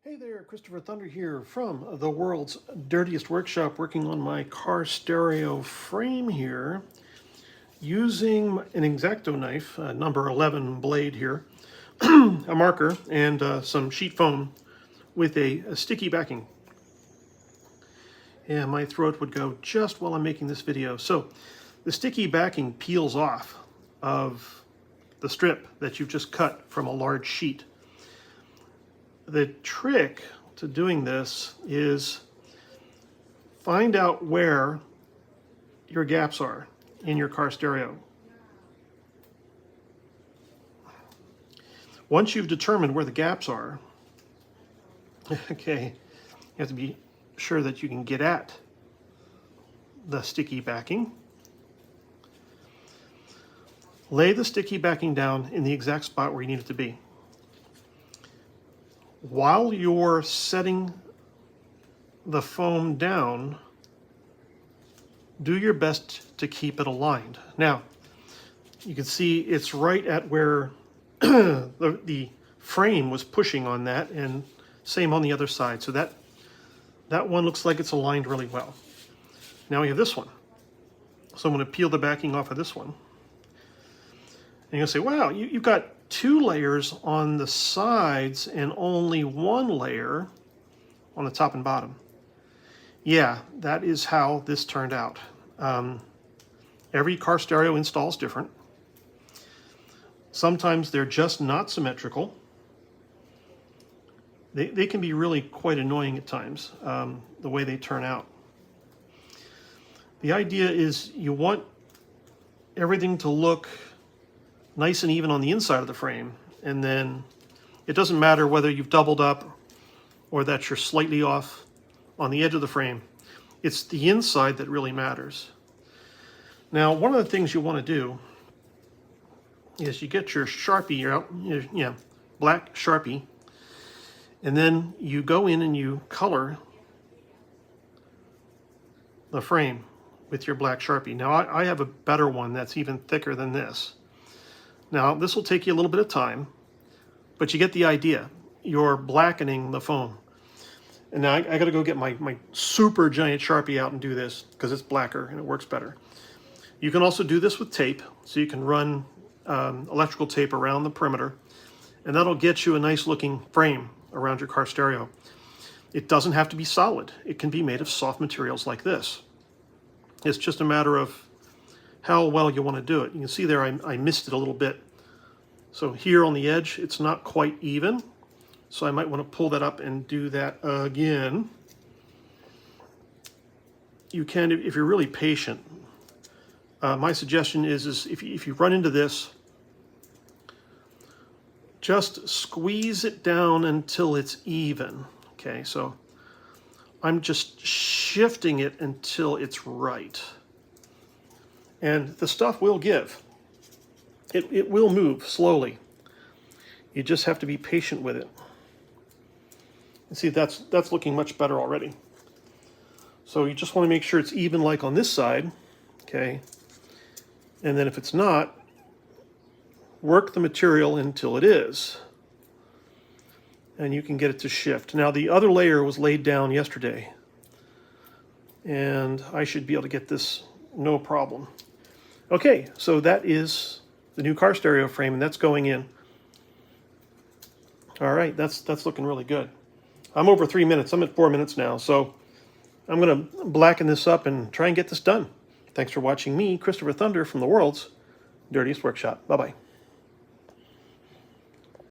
Hey there, Christopher Thunder here from the world's dirtiest workshop, working on my car stereo frame here using an X-Acto knife, number 11 blade here, a marker, and some sheet foam with a sticky backing. And my throat would go just while I'm making this video. So the sticky backing peels off of the strip that you've just cut from a large sheet. The trick to doing this is find out where your gaps are in your car stereo. Once you've determined where the gaps are, okay, you have to be sure that you can get at the sticky backing. Lay the sticky backing down in the exact spot where you need it to be. While you're setting the foam down, do your best to keep it aligned. Now, you can see it's right at where the frame was pushing on that, and same on the other side. So that one looks like it's aligned really well. Now we have this one. So I'm going to peel the backing off of this one. And you'll say, wow, you've got two layers on the sides and only one layer on the top and bottom. Yeah, that is how this turned out. Every car stereo install is different. Sometimes they're just not symmetrical. They can be really quite annoying at times, the way they turn out. The idea is you want everything to look nice and even on the inside of the frame, and then it doesn't matter whether you've doubled up or that you're slightly off on the edge of the frame. It's the inside that really matters. Now, one of the things you want to do is you get your Sharpie out, black Sharpie, and then you go in and you color the frame with your black Sharpie. Now, I have a better one that's even thicker than this. Now, this will take you a little bit of time, but you get the idea. You're blackening the foam. And now I got to go get my super giant Sharpie out and do this because it's blacker and it works better. You can also do this with tape, so you can run electrical tape around the perimeter, and that'll get you a nice looking frame around your car stereo. It doesn't have to be solid. It can be made of soft materials like this. It's just a matter of how well you want to do it. You can see there I missed it a little bit. So here on the edge, it's not quite even. So I might want to pull that up and do that again. You can, if you're really patient. My suggestion is if you run into this, just squeeze it down until it's even. Okay, so I'm just shifting it until it's right. And the stuff will give. It will move slowly. You just have to be patient with it. And see, that's looking much better already. So you just want to make sure it's even like on this side, okay? And then if it's not, work the material until it is. And you can get it to shift. Now, the other layer was laid down yesterday, and I should be able to get this no problem. Okay, so that is the new car stereo frame, and that's going in. All right, that's looking really good. I'm over 3 minutes. I'm at 4 minutes now, so I'm going to blacken this up and try and get this done. Thanks for watching me, Christopher Thunder, from the world's dirtiest workshop. Bye-bye.